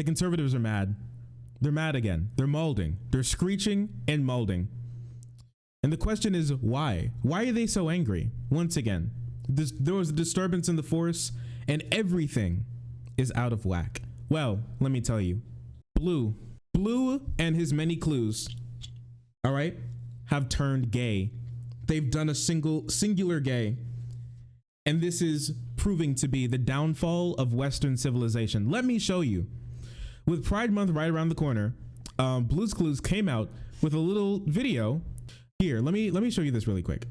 conservatives are mad. They're mad again. They're molding. They're screeching and molding. And the question is why? Why are they so angry? Once again, there was a disturbance in the force and everything is out of whack. Well, let me tell you, Blue and his many clues, all right, have turned gay. They've done a singular gay. And this is proving to be the downfall of Western civilization. Let me show you. With Pride Month right around the corner, Blue's Clues came out with a little video. Here, let me show you this really quick.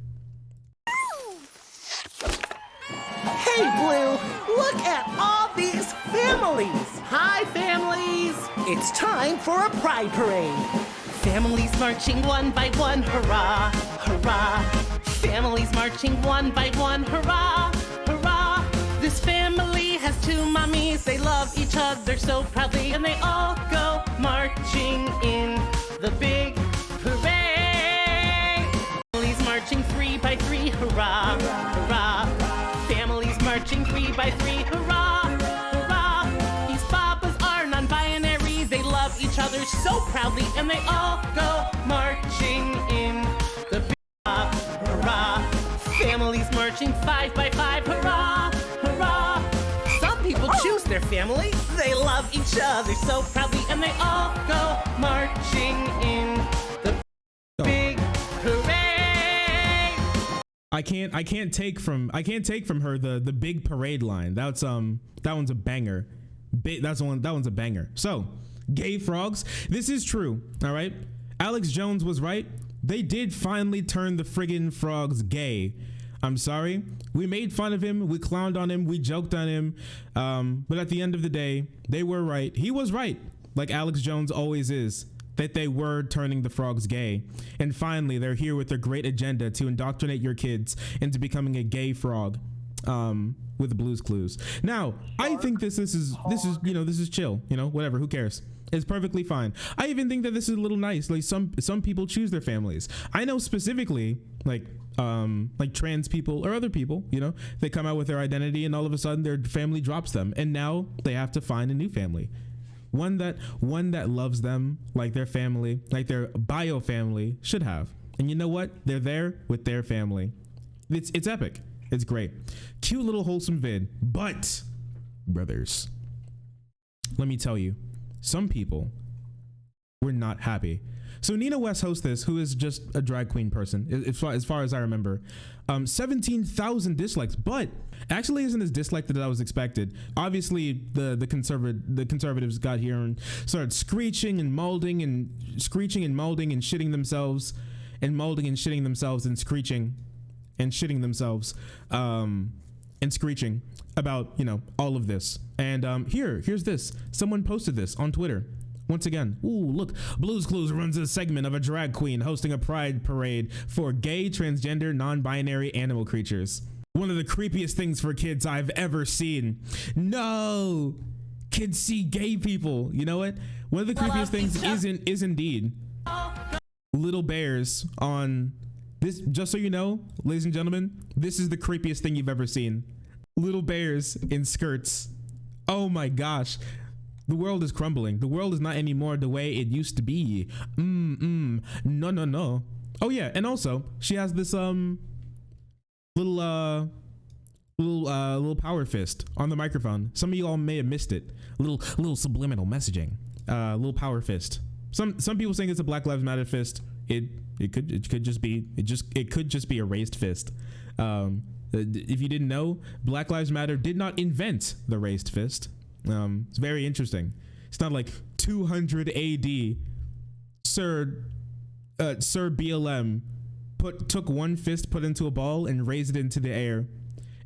Hey, Blue, look at all these families. Hi, families. It's time for a pride parade. Families marching one by one, hurrah, hurrah. Families marching one by one, hurrah, hurrah. This family has two mommies. They love each other so proudly, and they all go marching in the big parade. Families marching 3 by 3, hurrah, hurrah. Families marching 3 by 3, hurrah, hurrah. These papas are non-binary. They love each other so proudly, and they all go marching in the big hurrah. Families marching 5 by 5, hurrah, hurrah. Some people choose their family. They love each other so proudly, and they all go marching in the big parade. I can't take from her the big parade line. That one's a banger. That one's a banger. So, gay frogs, this is true, all right? Alex Jones was right. They did finally turn the friggin' frogs gay. I'm sorry. We made fun of him. We clowned on him. We joked on him. But at the end of the day, they were right. He was right, like Alex Jones always is, that they were turning the frogs gay. And finally, they're here with their great agenda to indoctrinate your kids into becoming a gay frog. With the Blue's Clues. Now, I think this is chill, whatever, who cares? It's perfectly fine. I even think that this is a little nice. Like some people choose their families. I know specifically like trans people or other people, they come out with their identity and all of a sudden their family drops them and now they have to find a new family. One that loves them like their family, like their bio family should have. And you know what? They're there with their family. It's epic. It's great. Cute little wholesome vid. But, brothers, let me tell you, some people were not happy. So Nina West hosts this, who is just a drag queen person, as far as I remember. 17,000 dislikes, but actually isn't as disliked as I was expected. Obviously, the conservatives got here and started screeching and molding and screeching and molding and shitting themselves and molding and shitting themselves and screeching and shitting themselves and screeching about, all of this. And here's this. Someone posted this on Twitter. Once again, ooh, look, Blue's Clues runs a segment of a drag queen hosting a pride parade for gay, transgender, non-binary animal creatures. One of the creepiest things for kids I've ever seen. No, kids see gay people. You know what? One of the creepiest things is indeed little bears on this. Just so you know, ladies and gentlemen, this is the creepiest thing you've ever seen. Little bears in skirts. Oh my gosh. The world is crumbling. The world is not anymore the way it used to be. No. Oh yeah, and also she has this little power fist on the microphone. Some of you all may have missed it. Little subliminal messaging. Little power fist. Some people saying it's a Black Lives Matter fist. It could just be a raised fist. If you didn't know, Black Lives Matter did not invent the raised fist. It's very interesting. It's not like 200 AD, Sir BLM took one fist, put into a ball, and raised it into the air,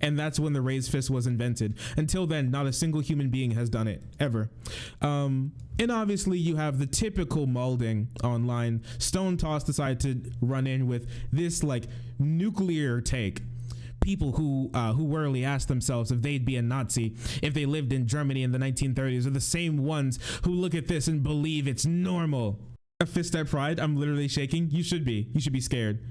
and that's when the raised fist was invented. Until then, not a single human being has done it ever. And obviously, you have the typical molding online. Stone Toss decided to run in with this like nuclear take. People who worrily ask themselves if they'd be a Nazi if they lived in Germany in the 1930s are the same ones who look at this and believe it's normal. A fist at Pride, I'm literally shaking. You should be scared.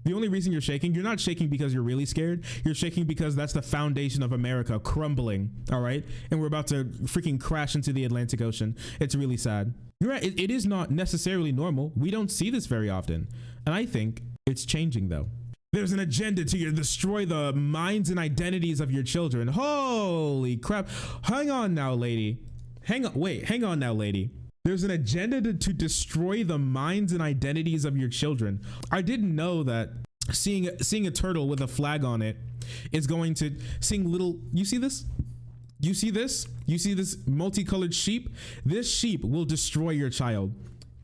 The only reason you're shaking, you're not shaking because you're really scared. You're shaking because that's the foundation of America crumbling, all right? And we're about to freaking crash into the Atlantic Ocean. It's really sad. You're right, it is not necessarily normal. We don't see this very often. And I think it's changing though. There's an agenda to destroy the minds and identities of your children. Holy crap. Hang on now, lady. Hang on now, lady. There's an agenda to destroy the minds and identities of your children. I didn't know that seeing a turtle with a flag on it is going to you see this? You see this? You see this multicolored sheep? This sheep will destroy your child.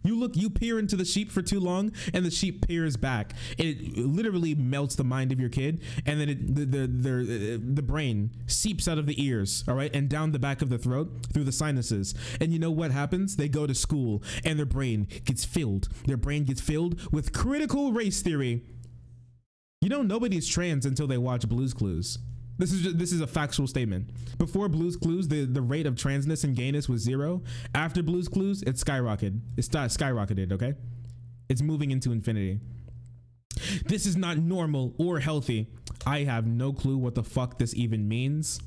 You peer into the sheep for too long and the sheep peers back. It literally melts the mind of your kid, and then the brain seeps out of the ears, all right, and down the back of the throat through the sinuses. And you know what happens? They go to school and their brain gets filled. Their brain gets filled with critical race theory. You know, nobody's trans until they watch Blue's Clues. This is a factual statement. Before Blue's Clues, the rate of transness and gayness was 0. After Blue's Clues, it skyrocketed. It's skyrocketed, okay? It's moving into infinity. This is not normal or healthy. I have no clue what the fuck this even means.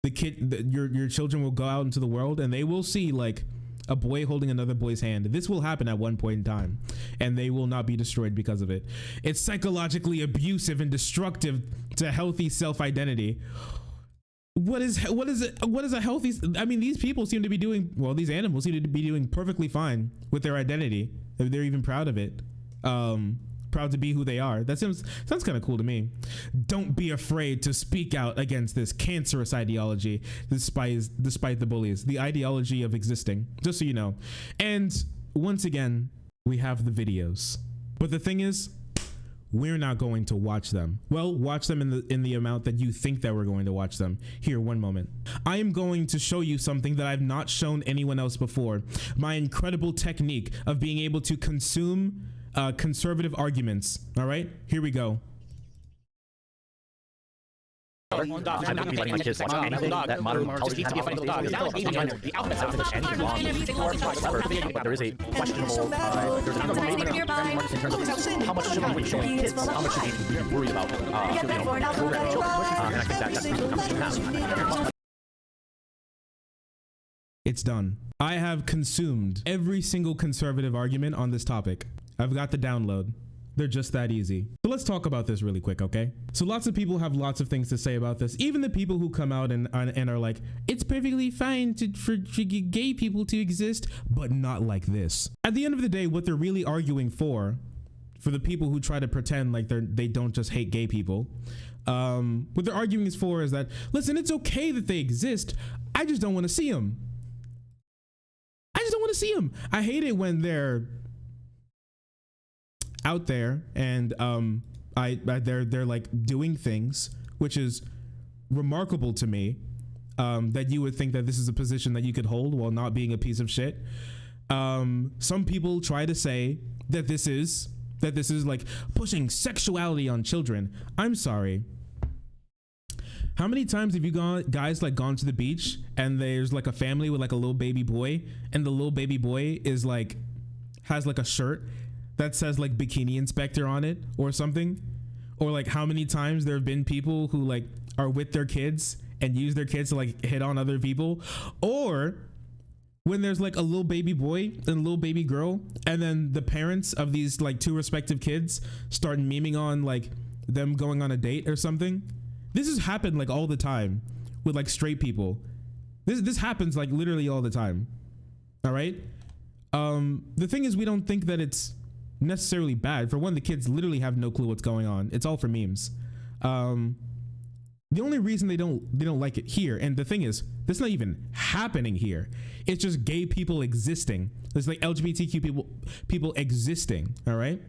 Your children will go out into the world and they will see like a boy holding another boy's hand. This will happen at one point in time, and they will not be destroyed because of it. It's psychologically abusive and destructive to healthy self-identity. What is a healthy? I mean, these people seem to be doing well. These animals seem to be doing perfectly fine with their identity. They're even proud of it. Proud to be who they are. That sounds kind of cool to me. Don't be afraid to speak out against this cancerous ideology, despite the bullies, the ideology of existing, just so you know. And once again, we have the videos, but the thing is, we're not going to watch them. Well, watch them in the amount that you think that we're going to watch them. Here, one moment. I am going to show you something that I've not shown anyone else before. My incredible technique of being able to consume conservative arguments. All right, here we go. I'm not going to be letting my kids watch anything that modern television has to offer. There is a questionable, there's another one maybe in terms of how much should we be showing kids, how much should we be worried about programming children, and I think that's the conversation we have. It's done. I have consumed every single conservative argument on this topic. I've got the download. They're just that easy. So let's talk about this really quick, okay? So lots of people have lots of things to say about this. Even the people who come out and are like, it's perfectly fine for gay people to exist, but not like this. At the end of the day, what they're really arguing for the people who try to pretend like they don't just hate gay people, what they're arguing is that, listen, it's okay that they exist. I just don't want to see them. I just don't want to see them. I hate it when they're out there and they're like doing things, which is remarkable to me, that you would think that this is a position that you could hold while not being a piece of shit. Some people try to say that this is like pushing sexuality on children. I'm sorry. How many times have you guys gone to the beach and there's like a family with like a little baby boy, and the little baby boy is like has like a shirt that says like bikini inspector on it or something? Or like how many times there have been people who like are with their kids and use their kids to like hit on other people? Or when there's like a little baby boy and a little baby girl, and then the parents of these like two respective kids start memeing on like them going on a date or something. This has happened like all the time with like straight people. This happens like literally all the time. All right. The thing is, we don't think that it's necessarily bad. For one, the kids literally have no clue what's going on. It's all for memes. The only reason they don't like it here, and the thing is, that's not even happening here. It's just gay people existing. There's like LGBTQ people existing. All right.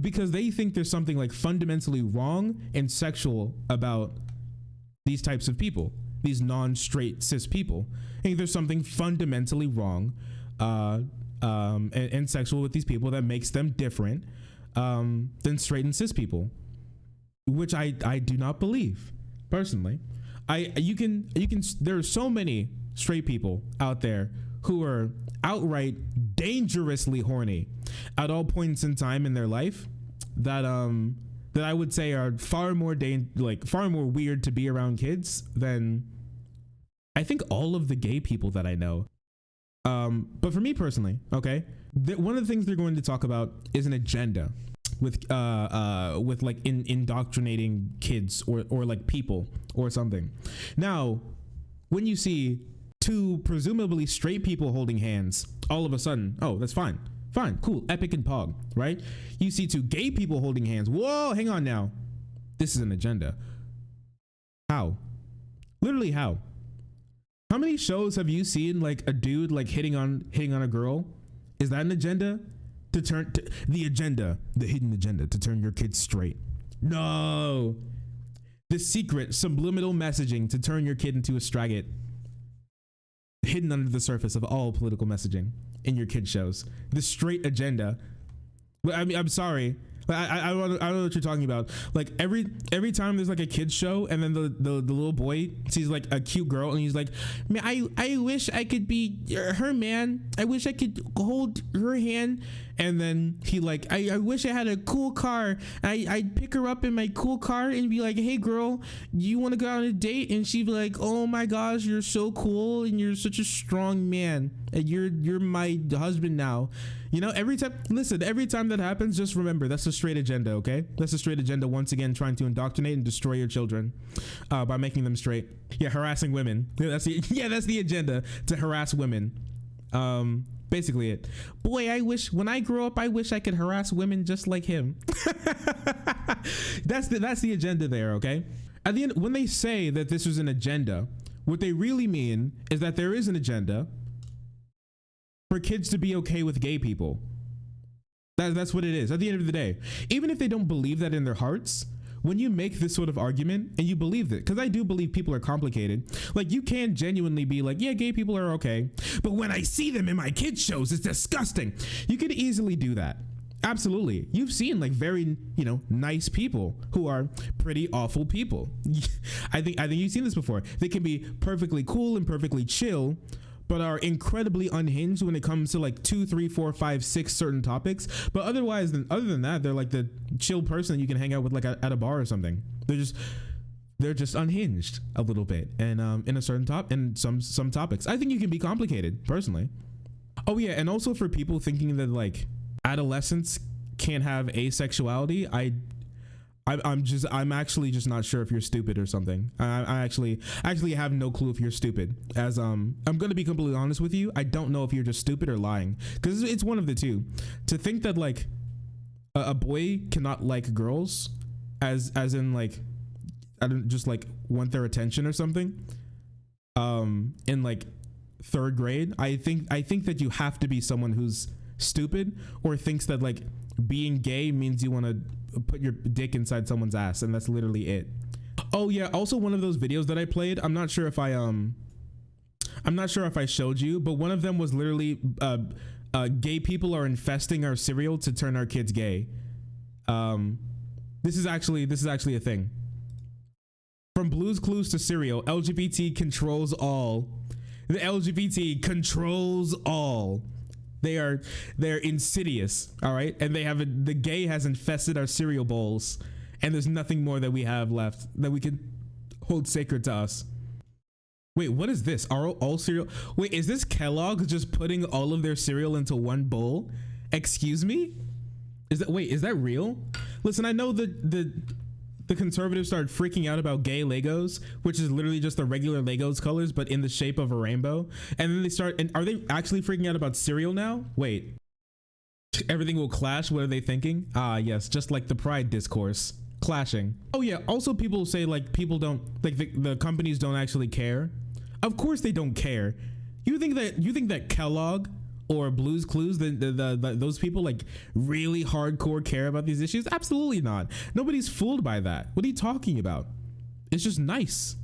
Because they think there's something like fundamentally wrong and sexual about these types of people, these non-straight cis people. I think there's something fundamentally wrong and sexual with these people that makes them different than straight and cis people, which I do not believe personally. There are so many straight people out there who are outright dangerously horny. at all points in time in their life that I would say are far more far more weird to be around kids than I think all of the gay people that I know. But for me personally, okay, one of the things they're going to talk about is an agenda with like indoctrinating kids or like people or something. Now, when you see two presumably straight people holding hands, all of a sudden, oh, that's fine, cool, epic and pog, right? You see two gay people holding hands. Whoa, hang on now. This is an agenda. How? Literally how? How many shows have you seen like a dude like hitting on a girl? Is that an agenda? The hidden agenda to turn your kids straight. No. The secret subliminal messaging to turn your kid into a straggit. Hidden under the surface of all political messaging in your kid shows. The straight agenda. I mean, I'm sorry. I don't know what you're talking about. Like every time there's like a kids show and then the little boy sees like a cute girl and he's like, man, I wish I could be her man. I wish I could hold her hand. And then he like, I wish I had a cool car. I'd pick her up in my cool car and be like, hey girl, you want to go on a date? And she'd be like, oh my gosh, you're so cool and you're such a strong man. And you're my husband now. You know, every time that happens, just remember that's a straight agenda, okay? That's a straight agenda, once again, trying to indoctrinate and destroy your children by making them straight. Yeah, harassing women. That's the agenda, to harass women. Basically it. Boy, when I grow up, I wish I could harass women just like him. That's the agenda there, okay? At the end, when they say that this is an agenda, what they really mean is that there is an agenda for kids to be okay with gay people. That's what it is at the end of the day. Even if they don't believe that in their hearts, when you make this sort of argument and you believe it, because I do believe people are complicated, like you can genuinely be like, yeah, gay people are okay, but when I see them in my kids shows, it's disgusting. You could easily do that. Absolutely. You've seen like very, nice people who are pretty awful people. I think you've seen this before. They can be perfectly cool and perfectly chill, but are incredibly unhinged when it comes to like 2, 3, 4, 5, 6 certain topics. But other than that, they're like the chill person you can hang out with like at a bar or something. They're just unhinged a little bit, and in a certain some topics. I think you can be complicated personally. Oh yeah, and also for people thinking that like adolescents can't have asexuality, I'm actually just not sure if you're stupid or something. I actually have no clue if you're stupid. As I'm gonna be completely honest with you, I don't know if you're just stupid or lying, because it's one of the two. To think that like a boy cannot like girls, as in like I don't just like want their attention or something. In like 3rd grade, I think that you have to be someone who's stupid or thinks that like being gay means you want to put your dick inside someone's ass, and that's literally it. Oh yeah, also one of those videos that I played, I'm not sure if I showed you, but one of them was literally gay people are infesting our cereal to turn our kids gay. This is actually a thing. From Blue's Clues to cereal, LGBT controls all. The LGBT controls all. They're insidious, all right? And the gay has infested our cereal bowls, and there's nothing more that we have left that we can hold sacred to us. Wait, what is this? All cereal? Wait, is this Kellogg just putting all of their cereal into one bowl? Excuse me? Is that real? Listen, I know the conservatives started freaking out about gay Legos, which is literally just the regular Legos colors, but in the shape of a rainbow. And then and are they actually freaking out about cereal now? Wait, everything will clash. What are they thinking? Ah, yes, just like the pride discourse, clashing. Oh yeah, also people say like people don't, like the companies don't actually care. Of course they don't care. You think that Kellogg or Blue's Clues, those people like really hardcore care about these issues? Absolutely not. Nobody's fooled by that. What are you talking about? It's just nice.